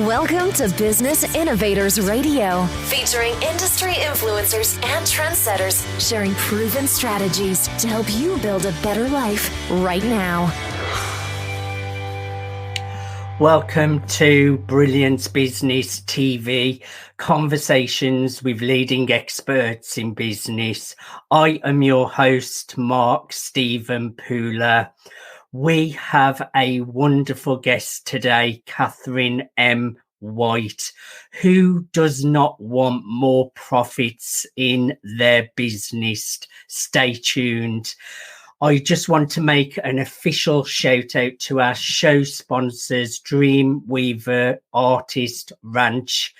Welcome to Business Innovators Radio, featuring industry influencers and trendsetters sharing proven strategies to help you build a better life right now. Welcome to Brilliance Business TV, conversations with leading experts in business. I am your host, Mark Stephen Pooler. We have a wonderful guest today, Catherine M. White. Who does not want more profits in their business? Stay tuned. I just want to make an official shout out to our show sponsors, Dreamweaver Artist Ranch,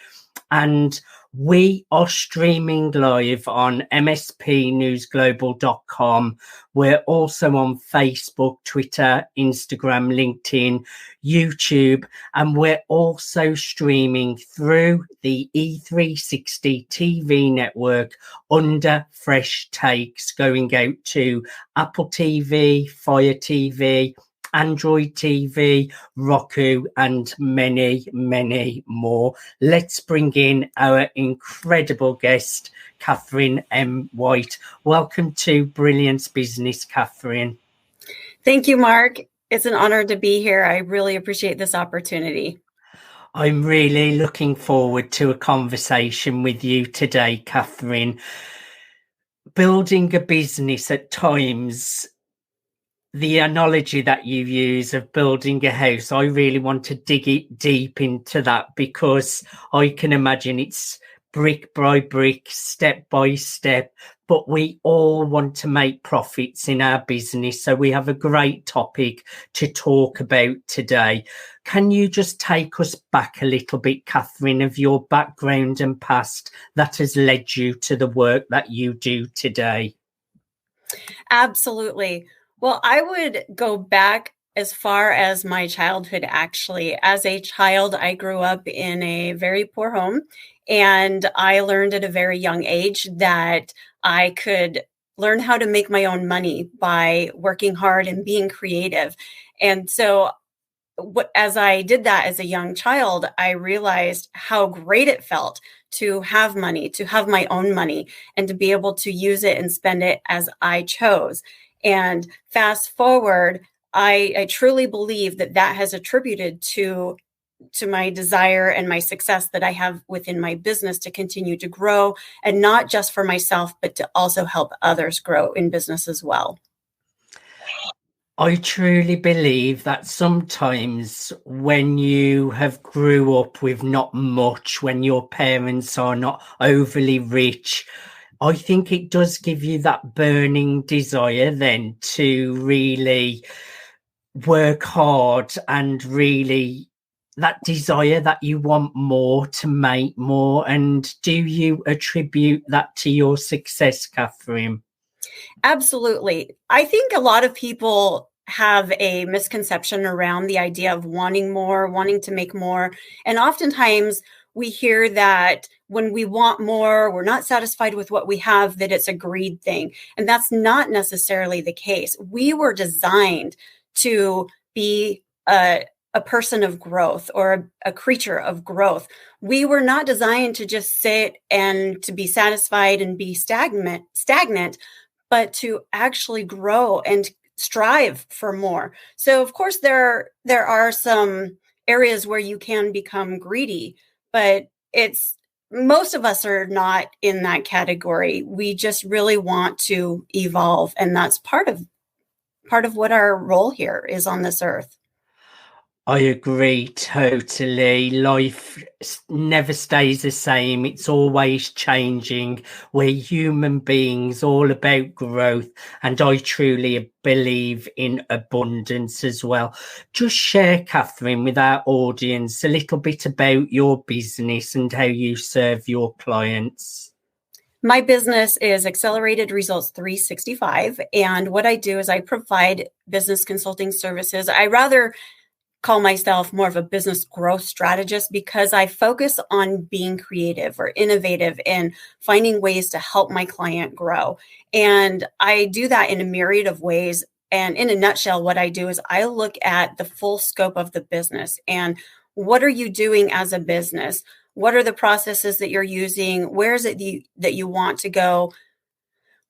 and we are streaming live on mspnewsglobal.com. We're also on Facebook, Twitter, Instagram, LinkedIn, YouTube, and we're also streaming through the E360 TV network under Fresh Takes, going out to Apple TV, Fire TV, Android TV, Roku, and many, many more. Let's bring in our incredible guest, Catherine M. White. Welcome to Brilliance Business, Catherine. Thank you, Mark. It's an honor to be here. I really appreciate this opportunity. I'm really looking forward to a conversation with you today, Catherine. Building a business at times, the analogy that you use of building a house, I really want to dig it deep into that, because I can imagine it's brick by brick, step by step, but we all want to make profits in our business. So we have a great topic to talk about today. Can you just take us back a little bit, Catherine, of your background and past that has led you to the work that you do today? Absolutely. Well, I would go back as far as my childhood, actually. As a child, I grew up in a very poor home, and I learned at a very young age that I could learn how to make my own money by working hard and being creative. And so as I did that as a young child, I realized how great it felt to have money, to have my own money, and to be able to use it and spend it as I chose. And fast forward, I truly believe that has attributed to my desire and my success that I have within my business to continue to grow, and not just for myself, but to also help others grow in business as well. I truly believe that sometimes when you have grew up with not much, when your parents are not overly rich, I think it does give you that burning desire then to really work hard, and really that desire that you want more, to make more. And do you attribute that to your success, Catherine? Absolutely. I think a lot of people have a misconception around the idea of wanting more, wanting to make more. And oftentimes we hear that when we want more, we're not satisfied with what we have, that it's a greed thing. And that's not necessarily the case. We were designed to be a person of growth, or a creature of growth. We were not designed to just sit and to be satisfied and be stagnant, but to actually grow and strive for more. So of course there are some areas where you can become greedy, but most of us are not in that category. We just really want to evolve, and that's part of what our role here is on this earth. I agree totally. Life never stays the same. It's always changing. We're human beings, all about growth. And I truly believe in abundance as well. Just share, Catherine, with our audience a little bit about your business and how you serve your clients. My business is Accelerated Results 365. And what I do is I provide business consulting services. I rather call myself more of a business growth strategist, because I focus on being creative or innovative and finding ways to help my client grow. And I do that in a myriad of ways. And in a nutshell, what I do is I look at the full scope of the business and what are you doing as a business? What are the processes that you're using? Where is it that you want to go?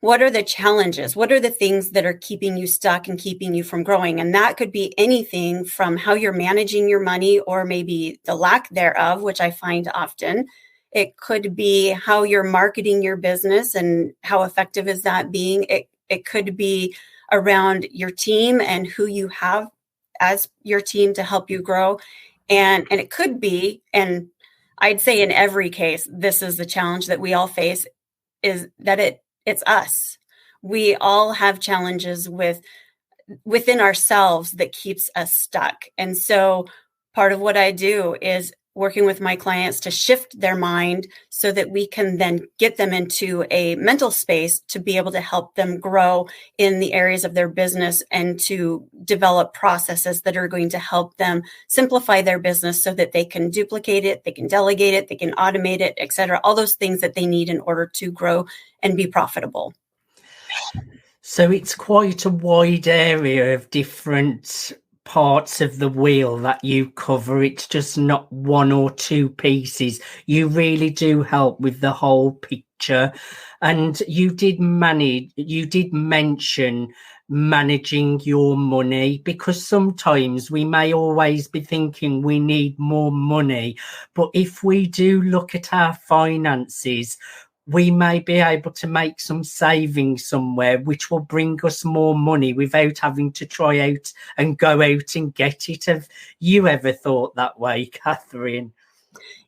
What are the challenges? What are the things that are keeping you stuck and keeping you from growing? And that could be anything from how you're managing your money, or maybe the lack thereof, which I find often. It could be how you're marketing your business and how effective is that being. It could be around your team and who you have as your team to help you grow. And it could be, and I'd say in every case, this is the challenge that we all face, is that it's us. We all have challenges within ourselves that keeps us stuck. And so part of what I do is working with my clients to shift their mind so that we can then get them into a mental space to be able to help them grow in the areas of their business and to develop processes that are going to help them simplify their business so that they can duplicate it, they can delegate it, they can automate it, et cetera, all those things that they need in order to grow and be profitable. So it's quite a wide area of different parts of the wheel that you cover. It's just not one or two pieces. You really do help with the whole picture. And you did mention managing your money, because sometimes we may always be thinking we need more money, but if we do look at our finances, we may be able to make some savings somewhere, which will bring us more money without having to try out and go out and get it. Have you ever thought that way, Catherine?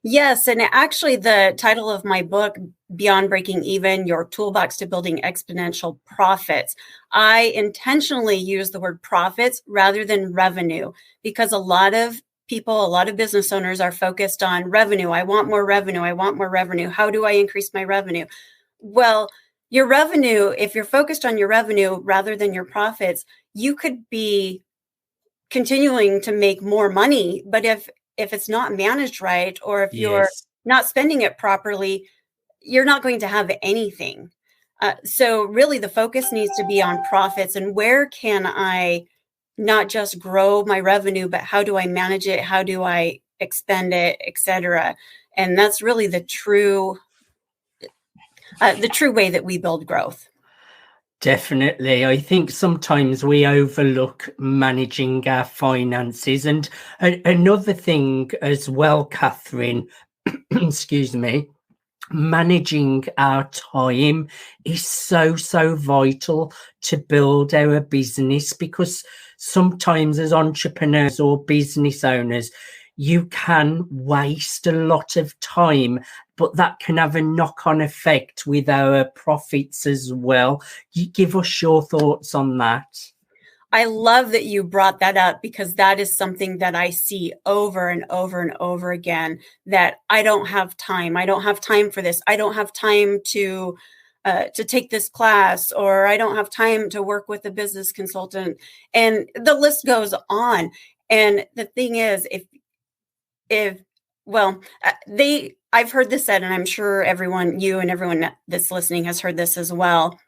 Yes. And actually, the title of my book, Beyond Breaking Even, Your Toolbox to Building Exponential Profits, I intentionally use the word profits rather than revenue, because a lot of people, a lot of business owners are focused on revenue. I want more revenue. I want more revenue. How do I increase my revenue? Well, your revenue, if you're focused on your revenue rather than your profits, you could be continuing to make more money. But if it's not managed right, or if you're not spending it properly, you're not going to have anything. So really the focus needs to be on profits, and where can I not just grow my revenue, but how do I manage it? How do I expend it, et cetera? And that's really the true way that we build growth. Definitely. I think sometimes we overlook managing our finances. And another thing as well, Catherine, excuse me, managing our time is so vital to build our business, because sometimes as entrepreneurs or business owners, you can waste a lot of time, but that can have a knock-on effect with our profits as well. You give us your thoughts on that. I love that you brought that up, because that is something that I see over and over and over again, that I don't have time. I don't have time for this. I don't have time to take this class, or I don't have time to work with a business consultant. And the list goes on. And the thing is, I've heard this said, and I'm sure you and everyone that's listening has heard this as well.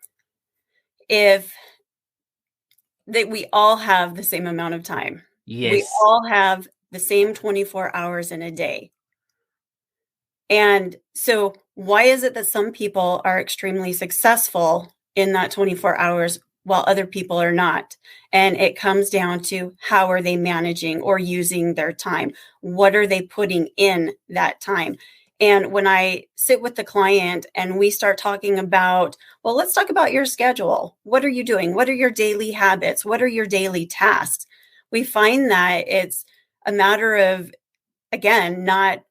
That we all have the same amount of time. Yes. We all have the same 24 hours in a day. And so why is it that some people are extremely successful in that 24 hours while other people are not? And it comes down to, how are they managing or using their time? What are they putting in that time? And when I sit with the client and we start talking about, well, let's talk about your schedule. What are you doing? What are your daily habits? What are your daily tasks? We find that it's a matter of, again, not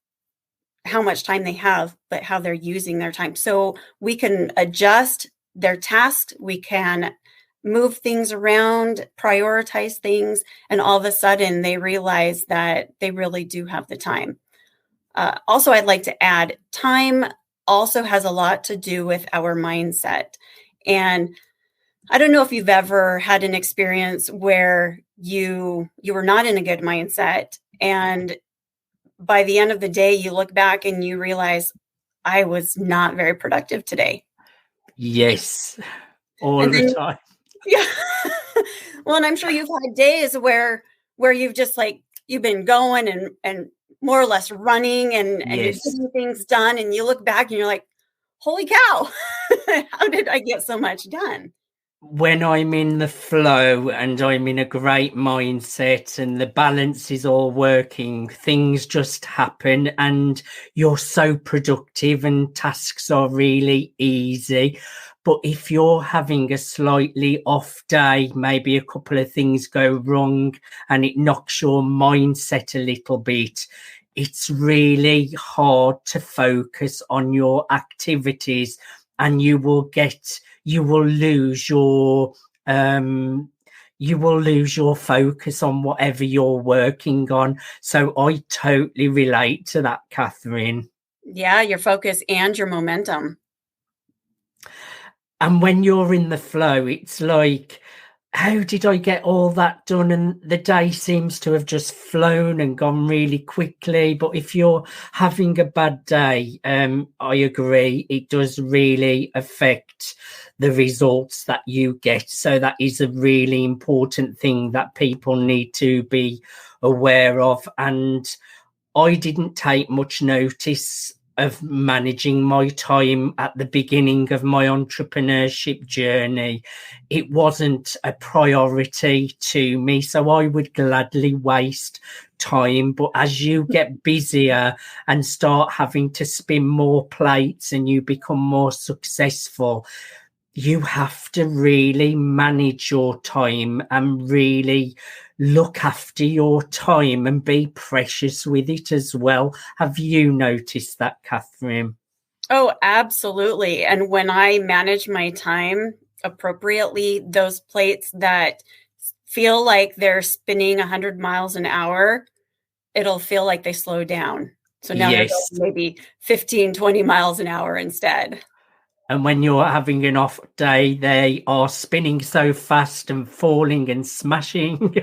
how much time they have, but how they're using their time. So we can adjust their tasks. We can move things around, prioritize things, and all of a sudden they realize that they really do have the time. Also, I'd like to add, time also has a lot to do with our mindset. And I don't know if you've ever had an experience where you were not in a good mindset, and by the end of the day, you look back and you realize, I was not very productive today. Yes, all the time. Yeah. Well, and I'm sure you've had days where you've just you've been going and more or less running and you're Yes. getting things done, and you look back and you're like, holy cow, how did I get so much done? When I'm in the flow and I'm in a great mindset and the balance is all working, things just happen and you're so productive and tasks are really easy. But if you're having a slightly off day, maybe a couple of things go wrong and it knocks your mindset a little bit, it's really hard to focus on your activities, and you will lose your focus on whatever you're working on. So I totally relate to that, Catherine. Yeah, your focus and your momentum. And when you're in the flow, it's like, how did I get all that done? And the day seems to have just flown and gone really quickly. But if you're having a bad day, I agree, it does really affect the results that you get. So that is a really important thing that people need to be aware of. And I didn't take much notice of managing my time at the beginning of my entrepreneurship journey. It wasn't a priority to me, so I would gladly waste time. But as you get busier and start having to spin more plates and you become more successful, you have to really manage your time and really look after your time and be precious with it as well. Have you noticed that, Catherine? Oh, absolutely. And when I manage my time appropriately, those plates that feel like they're spinning 100 miles an hour, it'll feel like they slow down. So now they're going Yes. maybe 15, 20 miles an hour instead. And when you're having an off day, they are spinning so fast and falling and smashing.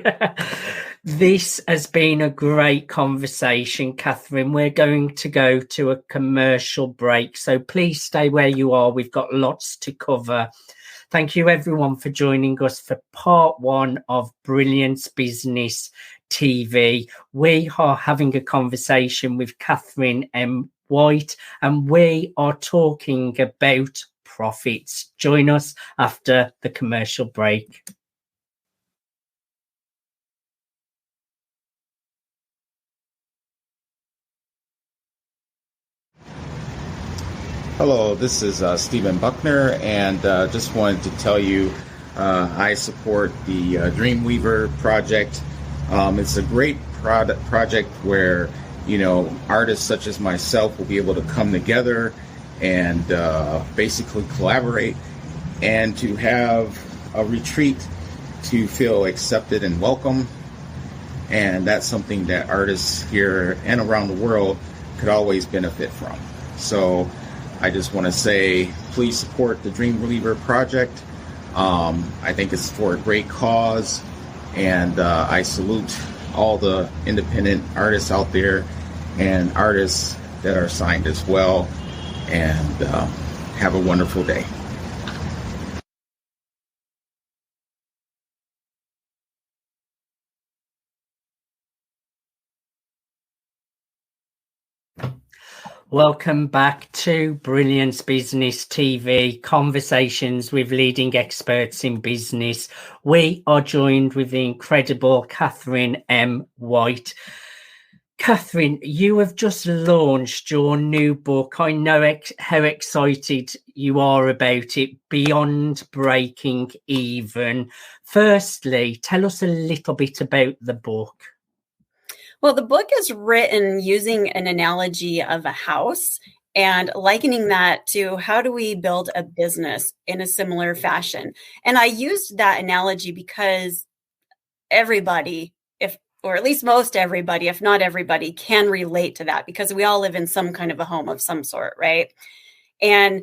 This has been a great conversation, Catherine. We're going to go to a commercial break, so please stay where you are. We've got lots to cover. Thank you, everyone, for joining us for part one of Brilliance Business TV. We are having a conversation with Catherine M. White, and we are talking about profits. Join us after the commercial break. Hello, this is Stephen Buckner, and just wanted to tell you I support the Dreamweaver project. It's a great project where, you know, artists such as myself will be able to come together and basically collaborate and to have a retreat to feel accepted and welcome. And that's something that artists here and around the world could always benefit from. So I just want to say, please support the Dreamweaver project. I think it's for a great cause, and I salute all the independent artists out there and artists that are signed as well. And have a wonderful day. Welcome back to Brilliance Business TV, conversations with leading experts in business. We are joined with the incredible Catherine M. White. Catherine, you have just launched your new book. I know how excited you are about it, Beyond Breaking Even. Firstly, tell us a little bit about the book. Well, the book is written using an analogy of a house and likening that to how do we build a business in a similar fashion. And I used that analogy because everybody, or at least most everybody, if not everybody, can relate to that because we all live in some kind of a home of some sort, right? And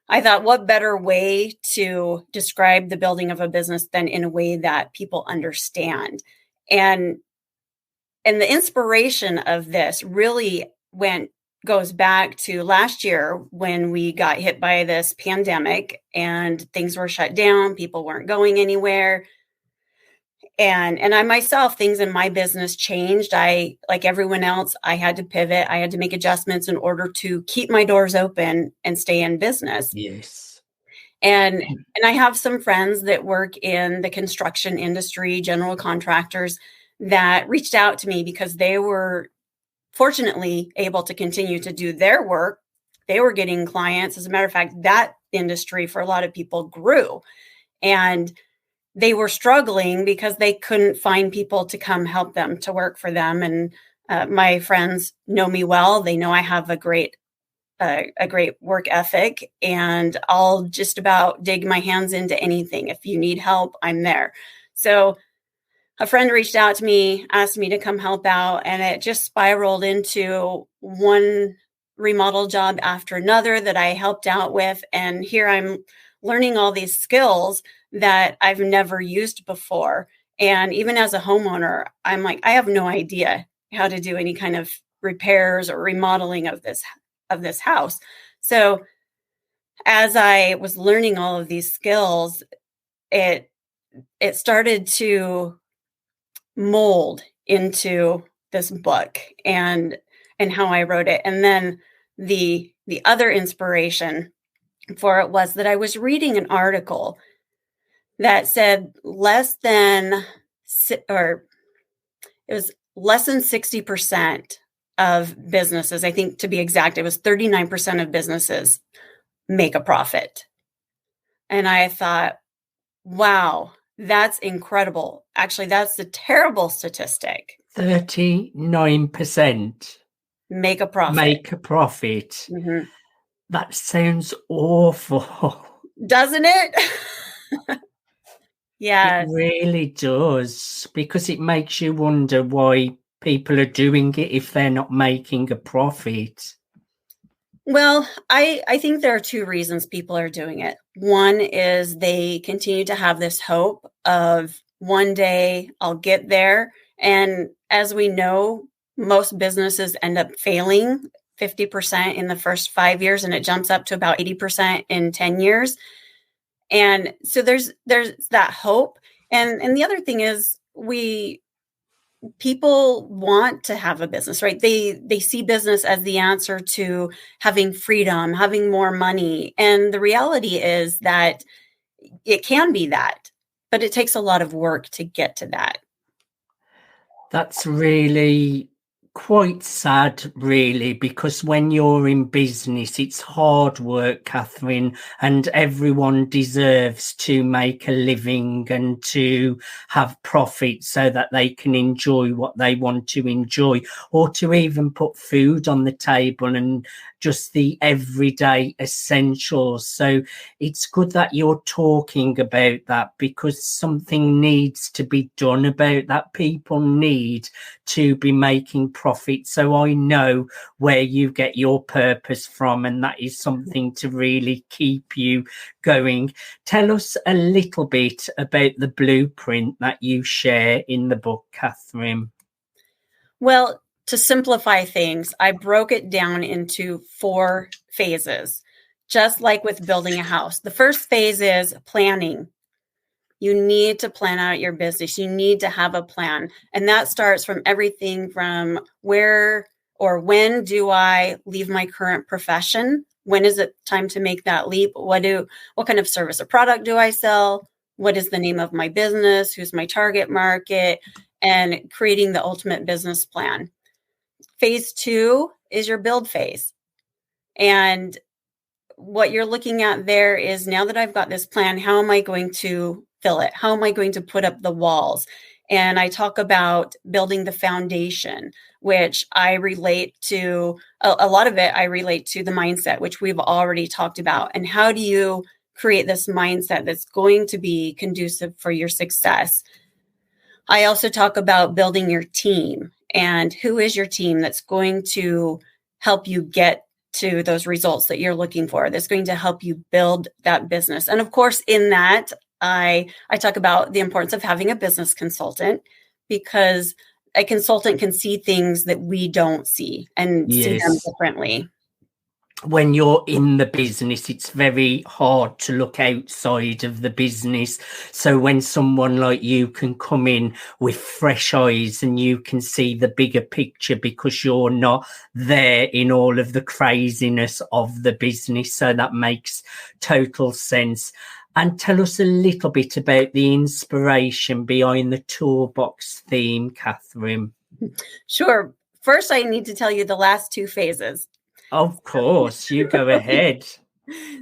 I thought, what better way to describe the building of a business than in a way that people understand? And the inspiration of this really goes back to last year when we got hit by this pandemic and things were shut down. People weren't going anywhere. And I myself, things in my business changed. Like everyone else, I had to pivot. I had to make adjustments in order to keep my doors open and stay in business. Yes. And I have some friends that work in the construction industry, general contractors, that reached out to me because they were fortunately able to continue to do their work. They were getting clients. As a matter of fact, that industry for a lot of people grew. And they were struggling because they couldn't find people to come help them, to work for them. And my friends know me well. They know I have a great work ethic, and I'll just about dig my hands into anything. If you need help, I'm there. So a friend reached out to me, asked me to come help out, and it just spiraled into one remodel job after another that I helped out with. And here I'm learning all these skills that I've never used before. And even as a homeowner, I'm like, I have no idea how to do any kind of repairs or remodeling of this house. So as I was learning all of these skills, it started to mold into this book and how I wrote it. And then the other inspiration for it was that I was reading an article that said less than 60% of businesses, I think to be exact, it was 39% of businesses make a profit. And I thought, wow, that's incredible. Actually, that's a terrible statistic. 39% Make a profit. make a profit. Mm-hmm. That sounds awful. Doesn't it? Yeah. It really does, because it makes you wonder why people are doing it if they're not making a profit. Well, I think there are two reasons people are doing it. One is they continue to have this hope of one day I'll get there. And as we know, most businesses end up failing 50% in the first 5 years, and it jumps up to about 80% in 10 years. And so there's that hope. And the other thing is people want to have a business, right? They see business as the answer to having freedom, having more money. And the reality is that it can be that, but it takes a lot of work to get to that. That's really quite sad, really, because when you're in business, it's hard work, Catherine, and everyone deserves to make a living and to have profit so that they can enjoy what they want to enjoy, or to even put food on the table and just the everyday essentials. So it's good that you're talking about that, because something needs to be done about that. People need to be making profit. So I know where you get your purpose from, and that is something to really keep you going. Tell us a little bit about the blueprint that you share in the book, Catherine. Well, to simplify things, I broke it down into 4 phases, just like with building a house. The first phase is planning. You need to plan out your business. You need to have a plan. And that starts from everything from where or when do I leave my current profession? When is it time to make that leap? What kind of service or product do I sell? What is the name of my business? Who's my target market? And creating the ultimate business plan. Phase 2 is your build phase. And what you're looking at there is, now that I've got this plan, how am I going to fill it? How am I going to put up the walls? And I talk about building the foundation, which I relate to a lot of it. I relate to the mindset, which we've already talked about. And how do you create this mindset that's going to be conducive for your success? I also talk about building your team, and who is your team that's going to help you get to those results that you're looking for, that's going to help you build that business. And of course, in that, I talk about the importance of having a business consultant, because a consultant can see things that we don't see and see them differently. when you're in the business, it's very hard to look outside of the business. So when someone like you can come in with fresh eyes and you can see the bigger picture because you're not there in all of the craziness of the business. So that makes total sense. And tell us a little bit about the inspiration behind the Toolbox theme, Catherine. Sure. First, I need to tell you the last two phases. Of course, you go ahead.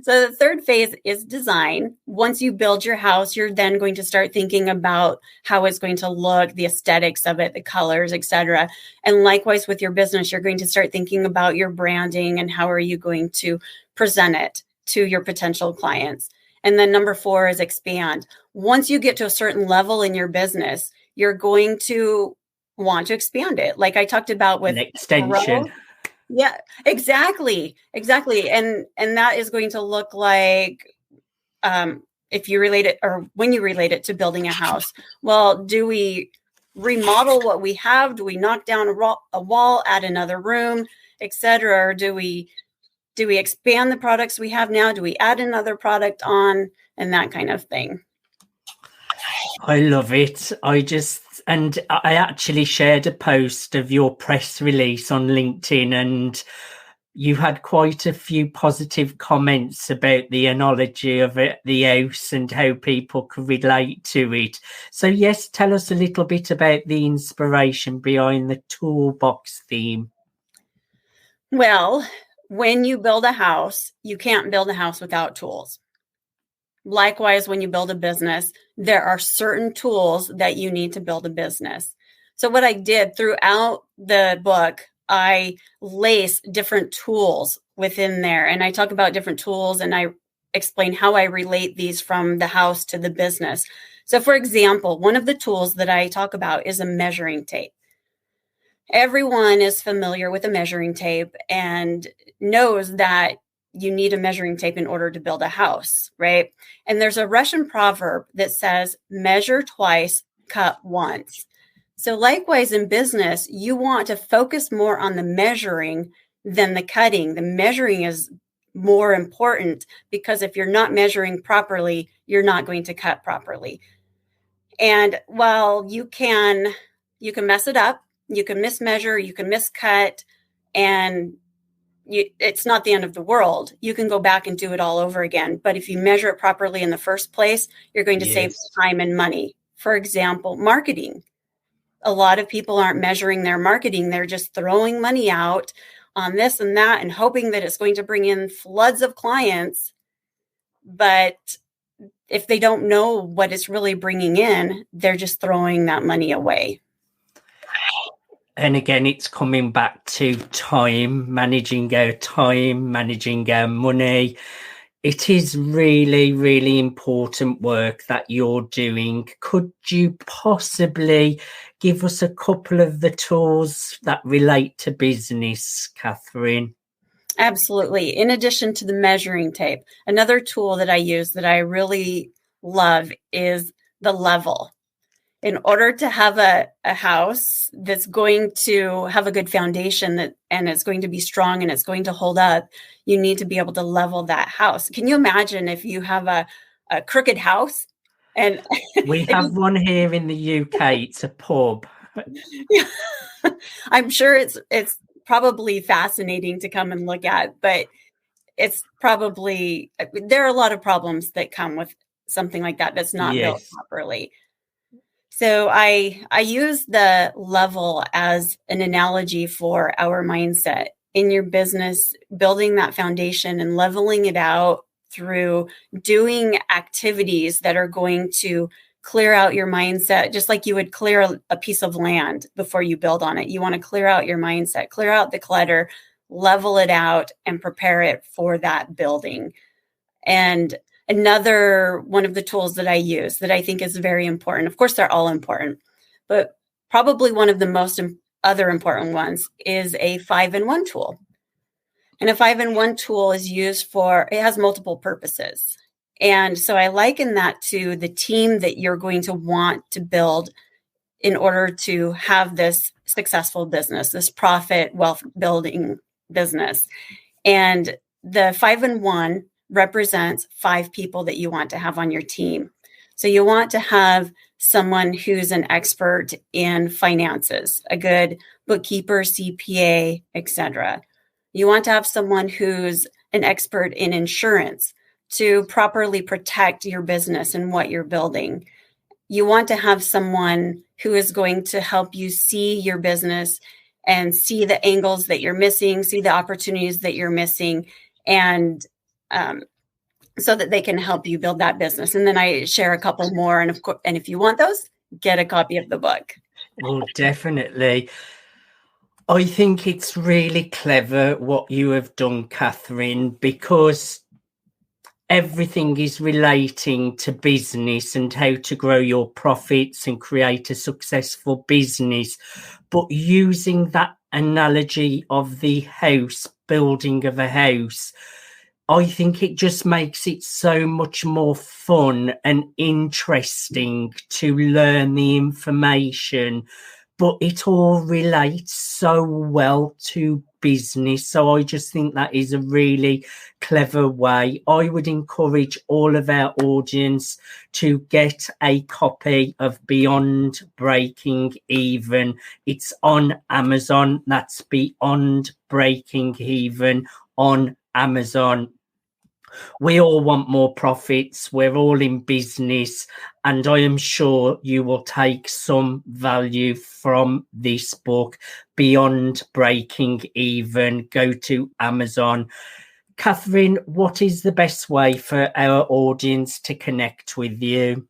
So the third phase is design. Once you build your house, you're then going to start thinking about how it's going to look, the aesthetics of it, the colors, etc. And likewise with your business, you're going to start thinking about your branding and how are you going to present it to your potential clients. And then number 4 is expand. Once you get to a certain level in your business, you're going to want to expand it. Like I talked about with an extension. growth. Yeah, exactly. And that is going to look like if you relate it or when you relate it to building a house. Well, do we remodel what we have? Do we knock down a wall, add another room, etc.? Or do we expand the products we have now? Do we add another product on and that kind of thing? I love it. And I actually shared a post of your press release on LinkedIn, and you had quite a few positive comments about the analogy of it, the house, and how people could relate to it. So yes, tell us a little bit about the inspiration behind the Toolbox theme. Well, when you build a house, you can't build a house without tools. Likewise, when you build a business, there are certain tools that you need to build a business. So what I did throughout the book, I lace different tools within there. And I talk about different tools and I explain how I relate these from the house to the business. So for example, one of the tools that I talk about is a measuring tape. Everyone is familiar with a measuring tape and knows that you need a measuring tape in order to build a house, right? And there's a Russian proverb that says, measure twice, cut once. So likewise in business, you want to focus more on the measuring than the cutting. The measuring is more important because if you're not measuring properly, you're not going to cut properly. And while you can mess it up, you can mismeasure, you can miscut, and it's not the end of the world. You can go back and do it all over again. But if you measure it properly in the first place, you're going to save time and money. For example, marketing. A lot of people aren't measuring their marketing. They're just throwing money out on this and that and hoping that it's going to bring in floods of clients. But if they don't know what it's really bringing in, they're just throwing that money away. And again, it's coming back to time, managing our money. It is really, really important work that you're doing. Could you possibly give us a couple of the tools that relate to business, Catherine? Absolutely. In addition to the measuring tape, another tool that I use that I really love is the level. In order to have a house that's going to have a good foundation and it's going to be strong and it's going to hold up, you need to be able to level that house. Can you imagine if you have a crooked house? And we have one here in the UK. It's a pub. Yeah. I'm sure it's probably fascinating to come and look at, but it's probably, there are a lot of problems that come with something like that that's not built properly. So I use the level as an analogy for our mindset in your business, building that foundation and leveling it out through doing activities that are going to clear out your mindset, just like you would clear a piece of land before you build on it. You want to clear out your mindset, clear out the clutter, level it out, and prepare it for that building. And another one of the tools that I use that I think is very important, of course, they're all important, but probably one of the most other important ones is a 5-in-1 tool. And a 5-in-1 tool is used it has multiple purposes. And so I liken that to the team that you're going to want to build in order to have this successful business, this profit wealth building business. And the 5 and 1 represents 5 people that you want to have on your team. So you want to have someone who's an expert in finances, a good bookkeeper, CPA, etc. You want to have someone who's an expert in insurance to properly protect your business and what you're building. You want to have someone who is going to help you see your business and see the angles that you're missing, see the opportunities that you're missing, and so that they can help you build that business. And then I share a couple more. And of course, and if you want those, get a copy of the book. Oh, definitely. I think it's really clever what you have done, Catherine, because everything is relating to business and how to grow your profits and create a successful business. But using that analogy of the house, building of a house, I think it just makes it so much more fun and interesting to learn the information, but it all relates so well to business. So I just think that is a really clever way. I would encourage all of our audience to get a copy of Beyond Breaking Even. It's on Amazon. That's Beyond Breaking Even on Amazon. We all want more profits. We're all in business, and I am sure you will take some value from this book, Beyond Breaking Even. Go to Amazon. Catherine, what is the best way for our audience to connect with you?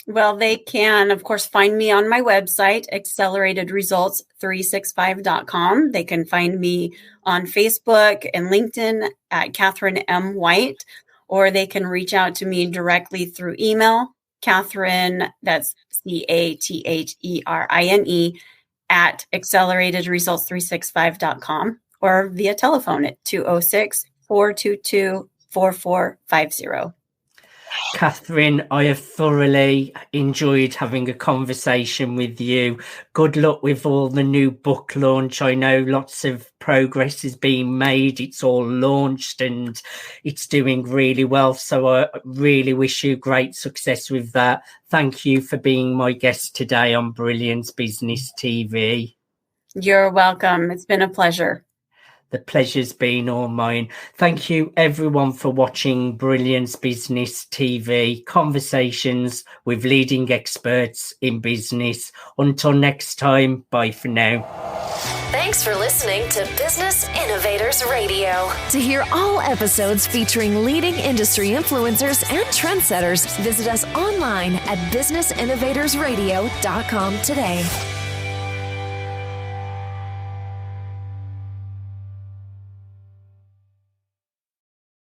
Well, they can, of course, find me on my website, acceleratedresults365.com. They can find me on Facebook and LinkedIn at Catherine M. White, or they can reach out to me directly through email, Catherine, that's CATHERINE, at acceleratedresults365.com, or via telephone at 206-422-4450. Catherine, I have thoroughly enjoyed having a conversation with you. Good luck with all the new book launch. I know lots of progress is being made. It's all launched and it's doing really well. So I really wish you great success with that. Thank you for being my guest today on Brilliance Business TV. You're welcome. It's been a pleasure. The pleasure's been all mine. Thank you, everyone, for watching Brilliance Business TV, conversations with leading experts in business. Until next time, bye for now. Thanks for listening to Business Innovators Radio. To hear all episodes featuring leading industry influencers and trendsetters, visit us online at businessinnovatorsradio.com today.